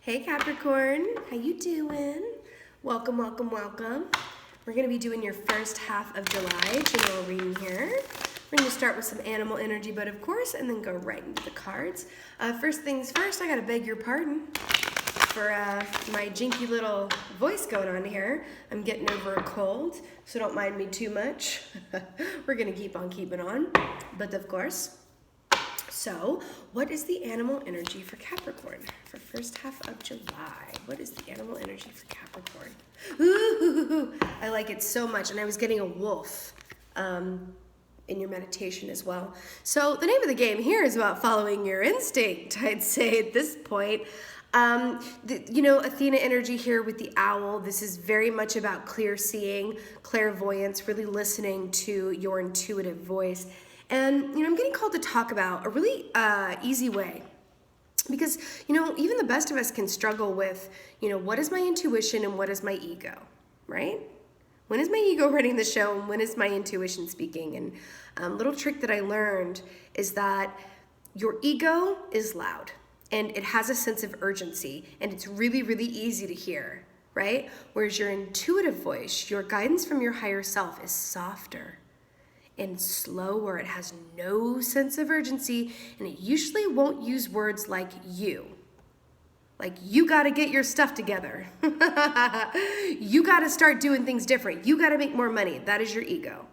Hey Capricorn, how you doing? Welcome, welcome, welcome. We're going to be doing your first half of July general reading here. We're going to start with some animal energy, but of course, and then go right into the cards. First things first, I got to beg your pardon for my jinky little voice going on here. I'm getting over a cold, so don't mind me too much. We're going to keep on keeping on, but of course. So, what is the animal energy for Capricorn for first half of July? What is the animal energy for Capricorn? Ooh, I like it so much. And I was getting a wolf in your meditation as well. So, the name of the game here is about following your instinct, I'd say at this point. Athena energy here with the owl. This is very much about clear seeing, clairvoyance, really listening to your intuitive voice. And, I'm getting called to talk about a really easy way because, even the best of us can struggle with, what is my intuition and what is my ego, right? When is my ego running the show and when is my intuition speaking? And a little trick that I learned is that your ego is loud and it has a sense of urgency and it's really, really easy to hear, right? Whereas your intuitive voice, your guidance from your higher self is softer and slower. It has no sense of urgency, and it usually won't use words like you. Like, you got to get your stuff together. You got to start doing things different. You got to make more money. That is your ego,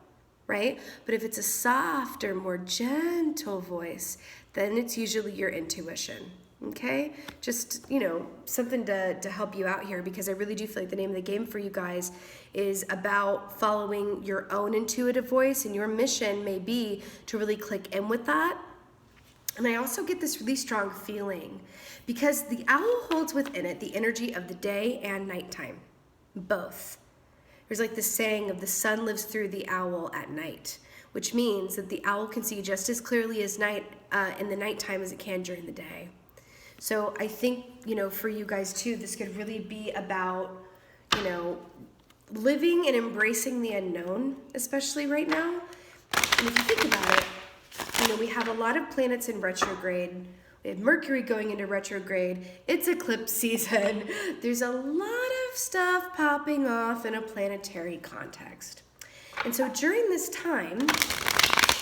right? But if it's a softer, more gentle voice, then it's usually your intuition. Okay, just, something to help you out here, because I really do feel like the name of the game for you guys is about following your own intuitive voice, and your mission may be to really click in with that. And I also get this really strong feeling because the owl holds within it the energy of the day and nighttime, both. There's like this saying of the sun lives through the owl at night, which means that the owl can see just as clearly as in the nighttime as it can during the day. So I think, for you guys too, this could really be about, living and embracing the unknown, especially right now. And if you think about it, we have a lot of planets in retrograde. We have Mercury going into retrograde. It's eclipse season. There's a lot of stuff popping off in a planetary context. And so during this time,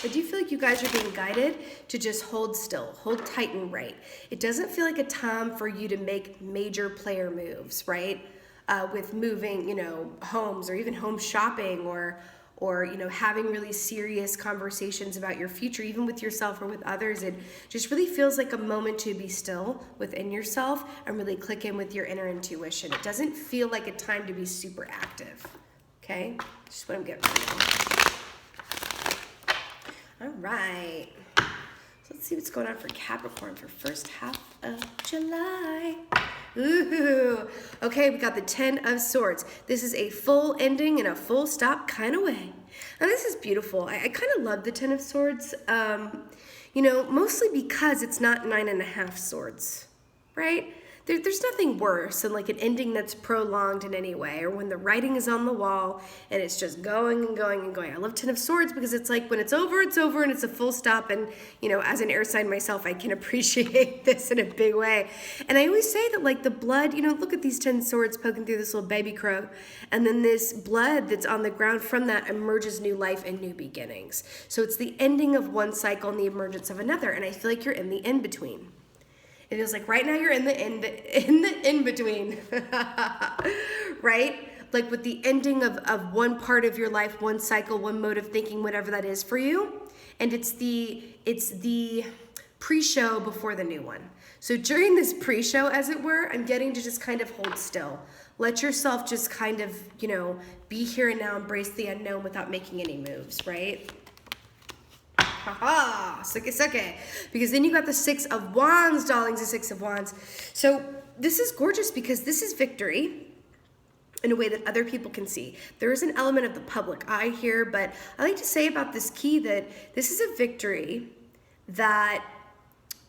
I do feel like you guys are being guided to just hold still, hold tight and right. It doesn't feel like a time for you to make major player moves, right? With moving, homes or even home shopping or having really serious conversations about your future, even with yourself or with others. It just really feels like a moment to be still within yourself and really click in with your inner intuition. It doesn't feel like a time to be super active, okay? Just what I'm getting from you. All right, so let's see what's going on for Capricorn for first half of July. Ooh, okay, we got the 10 of Swords. This is a full ending and a full stop kind of way. And this is beautiful. I kind of love the 10 of Swords, mostly because it's not 9.5 swords, right? There's nothing worse than like an ending that's prolonged in any way, or when the writing is on the wall and it's just going and going and going. I love 10 of Swords because it's like when it's over and it's a full stop. And, as an air sign myself, I can appreciate this in a big way. And I always say that like the blood, look at these 10 swords poking through this little baby crow. And then this blood that's on the ground from that emerges new life and new beginnings. So it's the ending of one cycle and the emergence of another. And I feel like you're in the in-between. It feels like right now you're in the in-between, right? Like with the ending of one part of your life, one cycle, one mode of thinking, whatever that is for you. And it's the pre-show before the new one. So during this pre-show, as it were, I'm getting to just kind of hold still. Let yourself just kind of, be here and now, embrace the unknown without making any moves, right? Haha, suke. Because then you got the 6 of Wands, darlings, the 6 of Wands. So this is gorgeous because this is victory in a way that other people can see. There is an element of the public eye here, but I like to say about this key that this is a victory that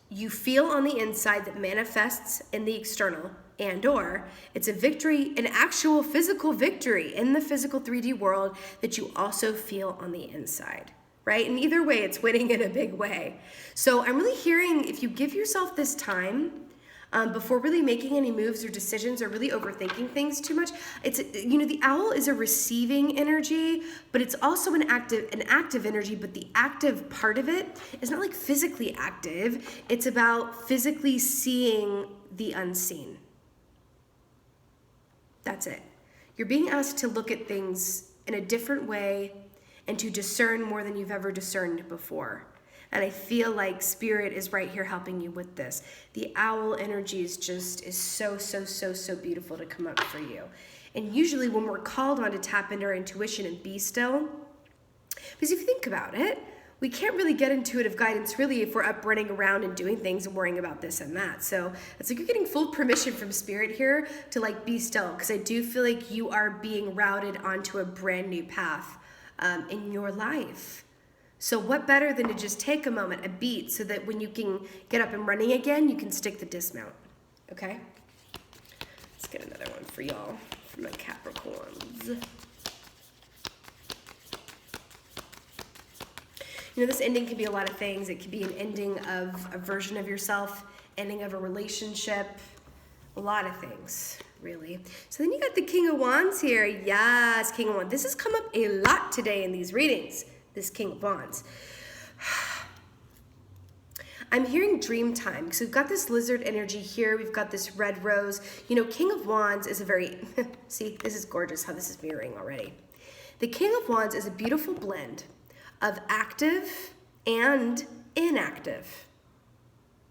you feel on the inside that manifests in the external, and or it's a victory, an actual physical victory in the physical 3D world that you also feel on the inside. Right? And either way, it's winning in a big way. So I'm really hearing if you give yourself this time before really making any moves or decisions or really overthinking things too much. It's, you know, the owl is a receiving energy, but it's also an active energy, but the active part of it is not like physically active. It's about physically seeing the unseen. That's it. You're being asked to look at things in a different way and to discern more than you've ever discerned before. And I feel like Spirit is right here helping you with this. The owl energy is so beautiful to come up for you. And usually when we're called on to tap into our intuition and be still, because if you think about it, we can't really get intuitive guidance really if we're up running around and doing things and worrying about this and that. So it's like you're getting full permission from Spirit here to like be still, because I do feel like you are being routed onto a brand new path in your life. So what better than to just take a moment, a beat, so that when you can get up and running again, you can stick the dismount, okay? Let's get another one for y'all from my Capricorns. You know, this ending can be a lot of things. It could be an ending of a version of yourself, ending of a relationship, a lot of things, really. So then you got the King of Wands here. Yes, King of Wands. This has come up a lot today in these readings. This King of Wands. I'm hearing dream time. So we've got this lizard energy here. We've got this red rose. You know, King of Wands is a very, see, this is gorgeous how this is mirroring already. The King of Wands is a beautiful blend of active and inactive,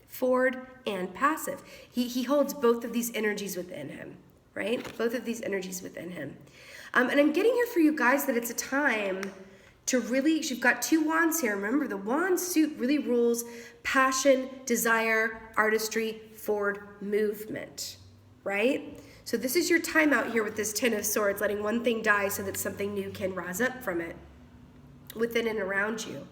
forward and passive. He holds both of these energies within him, right? Both of these energies within him. And I'm getting here for you guys that it's a time to really, you've got two wands here. Remember, the wand suit really rules passion, desire, artistry, forward movement, right? So this is your time out here with this Ten of Swords, letting one thing die so that something new can rise up from it within and around you.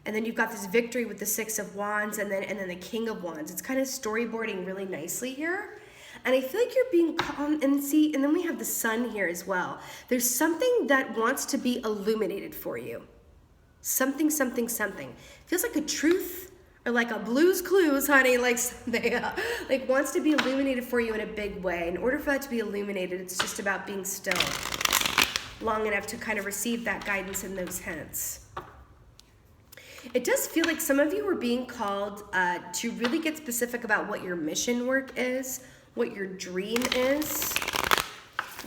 And then you've got this victory with the Six of Wands and then the King of Wands. It's kind of storyboarding really nicely here. And I feel like you're being calm, and see, and then we have the Sun here as well. There's something that wants to be illuminated for you. Something. Feels like a truth or like a Blue's Clues, honey, like something like wants to be illuminated for you in a big way. In order for that to be illuminated, it's just about being still long enough to kind of receive that guidance and those hints. It does feel like some of you are being called to really get specific about what your mission work is, what your dream is,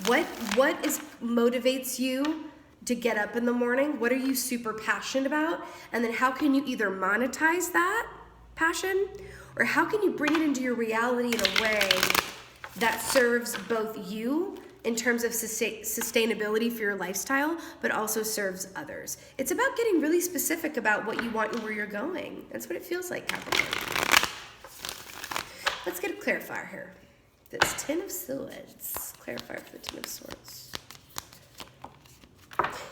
what motivates you to get up in the morning, what are you super passionate about, and then how can you either monetize that passion, or how can you bring it into your reality in a way that serves both you in terms of sustainability for your lifestyle, but also serves others. It's about getting really specific about what you want and where you're going. That's what it feels like, Capricorn. Let's get a clarifier here. This Ten of Swords. Clarifier for the Ten of Swords.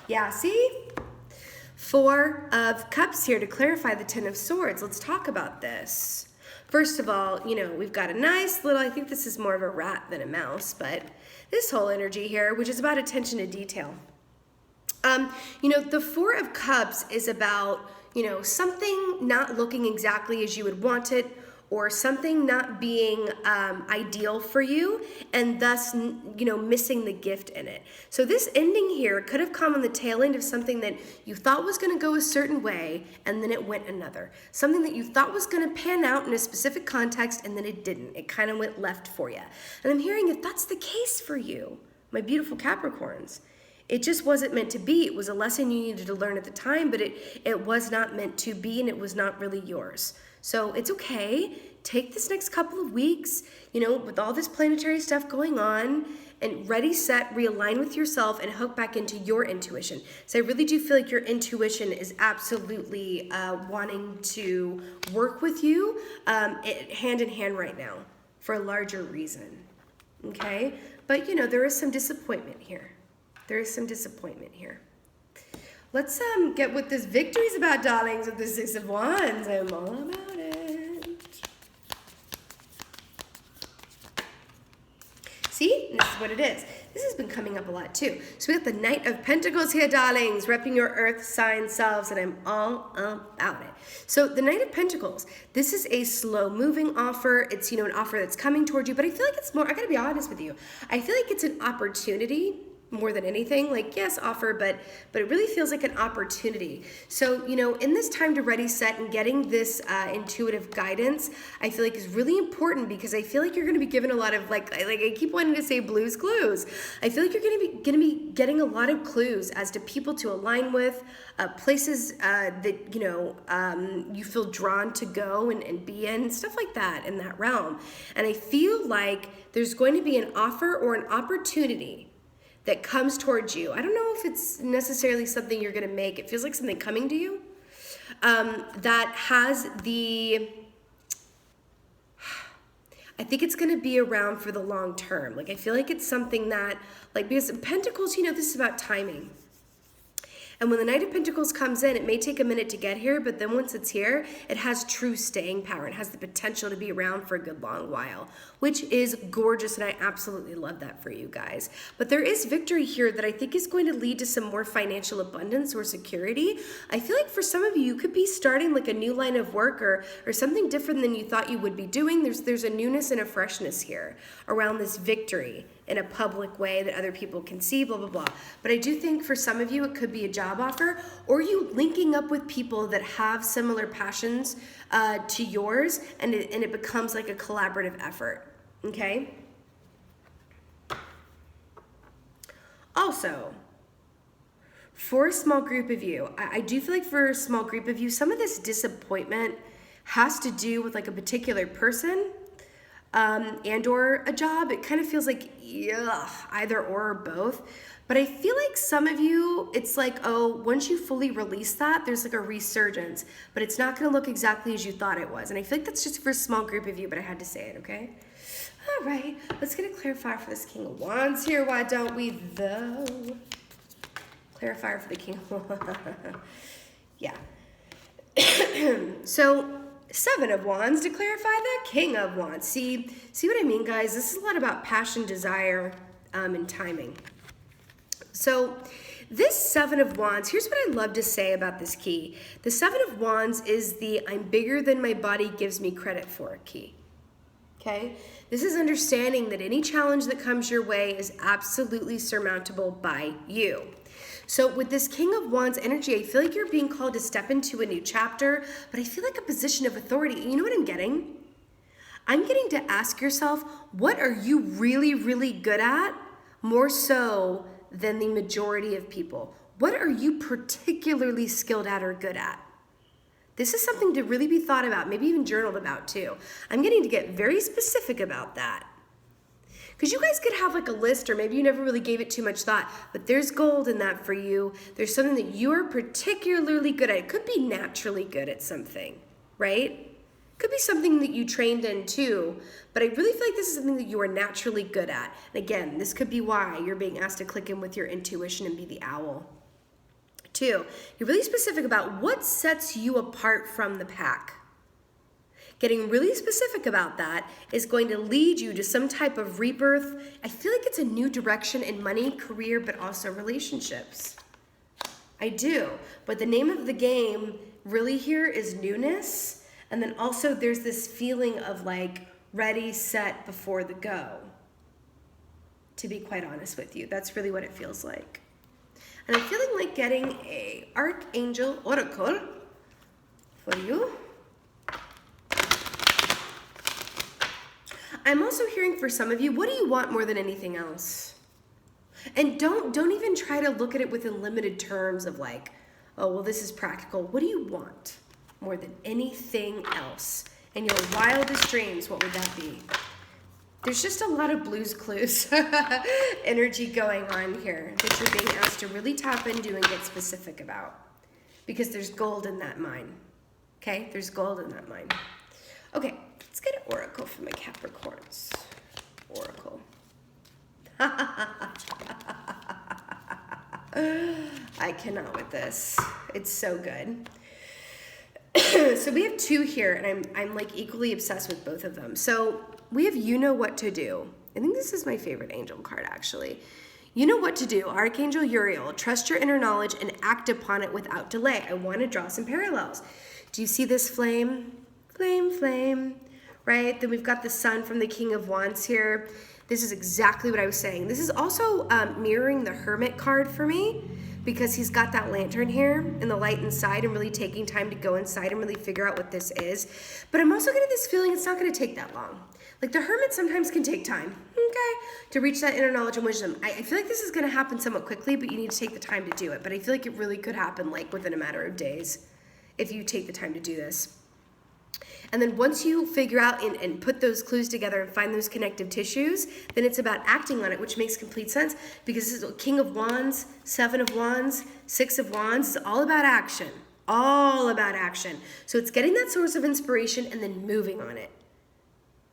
Yeah, see? Four of Cups here to clarify the Ten of Swords. Let's talk about this. First of all, you know, we've got a nice little, I think this is more of a rat than a mouse, but this whole energy here, which is about attention to detail. You know, the Four of Cups is about, you know, something not looking exactly as you would want it, or something not being ideal for you, and thus, you know, missing the gift in it. So this ending here could have come on the tail end of something that you thought was gonna go a certain way, and then it went another. Something that you thought was gonna pan out in a specific context, and then it didn't. It kind of went left for you. And I'm hearing if that's the case for you, my beautiful Capricorns, it just wasn't meant to be. It was a lesson you needed to learn at the time, but it was not meant to be, and it was not really yours. So it's okay. Take this next couple of weeks, you know, with all this planetary stuff going on, and ready, set, realign with yourself and hook back into your intuition. So I really do feel like your intuition is absolutely wanting to work with you hand in hand right now for a larger reason, okay? But, you know, there is some disappointment here. Let's get what this victory's about, darlings, with the Six of Wands. I'm all about it. See, this is what it is. This has been coming up a lot too. So we got the Knight of Pentacles here, darlings, repping your earth sign selves, and I'm all about it. So the Knight of Pentacles, this is a slow moving offer. It's, an offer that's coming toward you, but I feel like it's more, I gotta be honest with you. I feel like it's an opportunity more than anything. Like, yes, offer, but it really feels like an opportunity. So, in this time to ready, set, and getting this intuitive guidance, I feel like is really important, because I feel like you're going to be given a lot of like I keep wanting to say Blue's Clues. I feel like you're going to be getting a lot of clues as to people to align with, places that you feel drawn to go and be in, stuff like that in that realm. And I feel like there's going to be an offer or an opportunity that comes towards you. I don't know if it's necessarily something you're gonna make. It feels like something coming to you that has I think it's gonna be around for the long term. Like, I feel like it's something that, because Pentacles, this is about timing. And when the Knight of Pentacles comes in, it may take a minute to get here, but then once it's here, it has true staying power. It has the potential to be around for a good long while, which is gorgeous, and I absolutely love that for you guys. But there is victory here that I think is going to lead to some more financial abundance or security. I feel like for some of you, you could be starting like a new line of work or something different than you thought you would be doing. There's a newness and a freshness here around this victory in a public way that other people can see, blah, blah, blah. But I do think for some of you, it could be a job offer, or you linking up with people that have similar passions to yours, and it becomes like a collaborative effort, okay? Also, for a small group of you, I do feel like for a small group of you, some of this disappointment has to do with like a particular person, and or a job. It kind of feels like either or both. But I feel like some of you, it's like, once you fully release that, there's like a resurgence, but it's not going to look exactly as you thought it was. And I feel like that's just for a small group of you, but I had to say it, okay? All right, let's get a clarifier for this King of Wands here. Why don't we, though? Clarifier for the King of Wands. Yeah. So, Seven of Wands to clarify the King of Wands. See what I mean, guys? This is a lot about passion, desire, and timing. So this Seven of Wands, here's what I love to say about this key. The Seven of Wands is the I'm bigger than my body gives me credit for key. Okay? This is understanding that any challenge that comes your way is absolutely surmountable by you. So with this King of Wands energy, I feel like you're being called to step into a new chapter, but I feel like a position of authority. You know what I'm getting? I'm getting to ask yourself, what are you really, really good at? More so than the majority of people. What are you particularly skilled at or good at? This is something to really be thought about, maybe even journaled about too. I'm getting to get very specific about that. Because you guys could have like a list, or maybe you never really gave it too much thought, but there's gold in that for you. There's something that you're particularly good at. It could be naturally good at something, right? Could be something that you trained in too, but I really feel like this is something that you are naturally good at. And again, this could be why you're being asked to click in with your intuition and be the owl. Two, you're really specific about what sets you apart from the pack. Getting really specific about that is going to lead you to some type of rebirth. I feel like it's a new direction in money, career, but also relationships. I do. But the name of the game really here is newness. And then also there's this feeling of like ready, set, before the go. To be quite honest with you, that's really what it feels like. And I'm feeling like getting a Archangel Oracle for you. I'm also hearing for some of you, what do you want more than anything else? And don't even try to look at it within limited terms of like, oh, well, this is practical. What do you want more than anything else? In your wildest dreams, what would that be? There's just a lot of Blue's Clues energy going on here that you're being asked to really tap into and get specific about. Because there's gold in that mine. Okay? There's gold in that mine. Okay, let's get an oracle for my Capricorns. Oracle. I cannot with this. It's so good. So we have two here, and I'm like equally obsessed with both of them. So we have you know what to do. I think this is my favorite angel card, actually. You know what to do, Archangel Uriel. Trust your inner knowledge and act upon it without delay. I want to draw some parallels. Do you see this flame? Flame, flame, right? Then we've got the sun from the King of Wands here. This is exactly what I was saying. This is also mirroring the Hermit card for me, because he's got that lantern here and the light inside and really taking time to go inside and really figure out what this is. But I'm also getting this feeling it's not going to take that long. Like the Hermit sometimes can take time, okay, to reach that inner knowledge and wisdom. I feel like this is going to happen somewhat quickly, but you need to take the time to do it. But I feel like it really could happen like within a matter of days if you take the time to do this. And then once you figure out and put those clues together and find those connective tissues, then it's about acting on it, which makes complete sense, because this is King of Wands, Seven of Wands, Six of Wands. It's all about action, all about action. So it's getting that source of inspiration and then moving on it.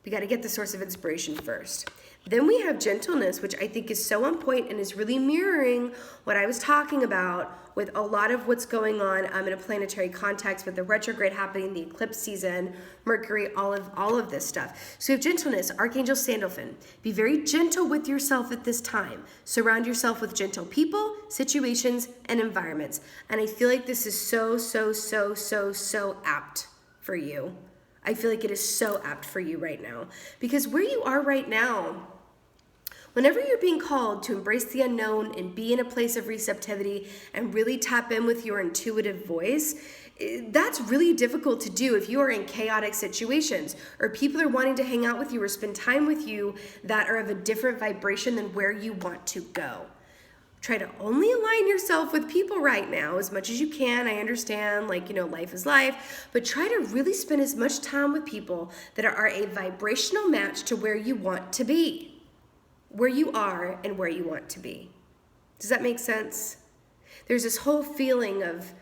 We got to get the source of inspiration first. Then we have gentleness, which I think is so on point and is really mirroring what I was talking about with a lot of what's going on in a planetary context with the retrograde happening, the eclipse season, Mercury, all of this stuff. So you have gentleness, Archangel Sandalphon. Be very gentle with yourself at this time. Surround yourself with gentle people, situations, and environments. And I feel like this is so apt for you. I feel like it is so apt for you right now, because where you are right now, whenever you're being called to embrace the unknown and be in a place of receptivity and really tap in with your intuitive voice, that's really difficult to do if you are in chaotic situations or people are wanting to hang out with you or spend time with you that are of a different vibration than where you want to go. Try to only align yourself with people right now as much as you can. I understand, life is life, but try to really spend as much time with people that are a vibrational match to where you want to be, where you are and where you want to be. Does that make sense? There's this whole feeling of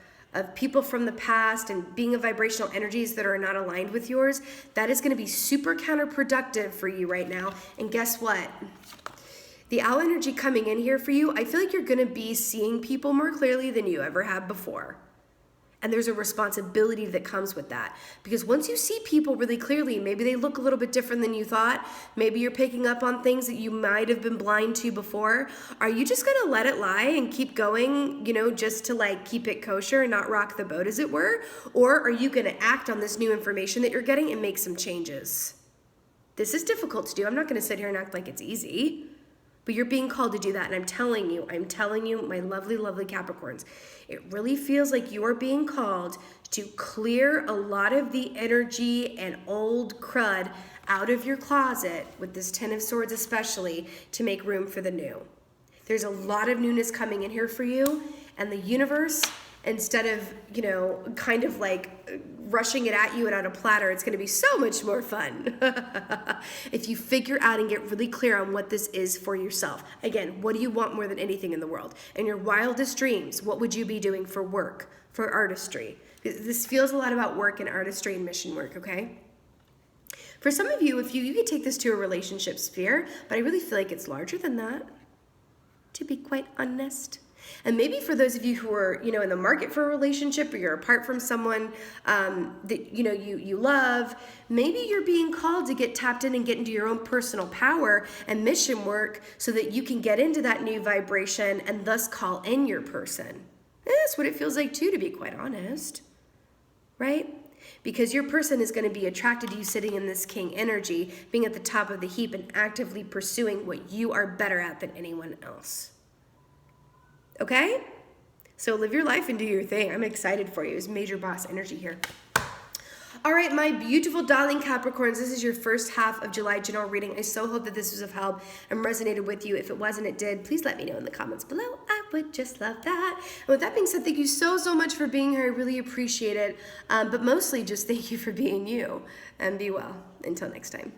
people from the past and being of vibrational energies that are not aligned with yours. That is going to be super counterproductive for you right now. And guess what? The owl energy coming in here for you, I feel like you're going to be seeing people more clearly than you ever have before. And there's a responsibility that comes with that. Because once you see people really clearly, maybe they look a little bit different than you thought. Maybe you're picking up on things that you might have been blind to before. Are you just going to let it lie and keep going, just to keep it kosher and not rock the boat, as it were? Or are you going to act on this new information that you're getting and make some changes? This is difficult to do. I'm not going to sit here and act like it's easy. But you're being called to do that. And I'm telling you, my lovely, lovely Capricorns, it really feels like you are being called to clear a lot of the energy and old crud out of your closet, with this Ten of Swords especially, to make room for the new. There's a lot of newness coming in here for you, and the universe, instead of, rushing it at you and on a platter, it's going to be so much more fun if you figure out and get really clear on what this is for yourself. Again, what do you want more than anything in the world? In your wildest dreams, what would you be doing for work, for artistry? This feels a lot about work and artistry and mission work, okay? For some of you, you could take this to a relationship sphere, but I really feel like it's larger than that, to be quite honest. And maybe for those of you who are, in the market for a relationship, or you're apart from someone that, you love, maybe you're being called to get tapped in and get into your own personal power and mission work so that you can get into that new vibration and thus call in your person. That's what it feels like too, to be quite honest, right? Because your person is going to be attracted to you sitting in this king energy, being at the top of the heap and actively pursuing what you are better at than anyone else. Okay? So live your life and do your thing. I'm excited for you. It's major boss energy here. All right, my beautiful darling Capricorns, this is your first half of July general reading. I so hope that this was of help and resonated with you. If it wasn't, it did. Please let me know in the comments below. I would just love that. And with that being said, thank you so much for being here. I really appreciate it. But mostly just thank you for being you. And be well. Until next time.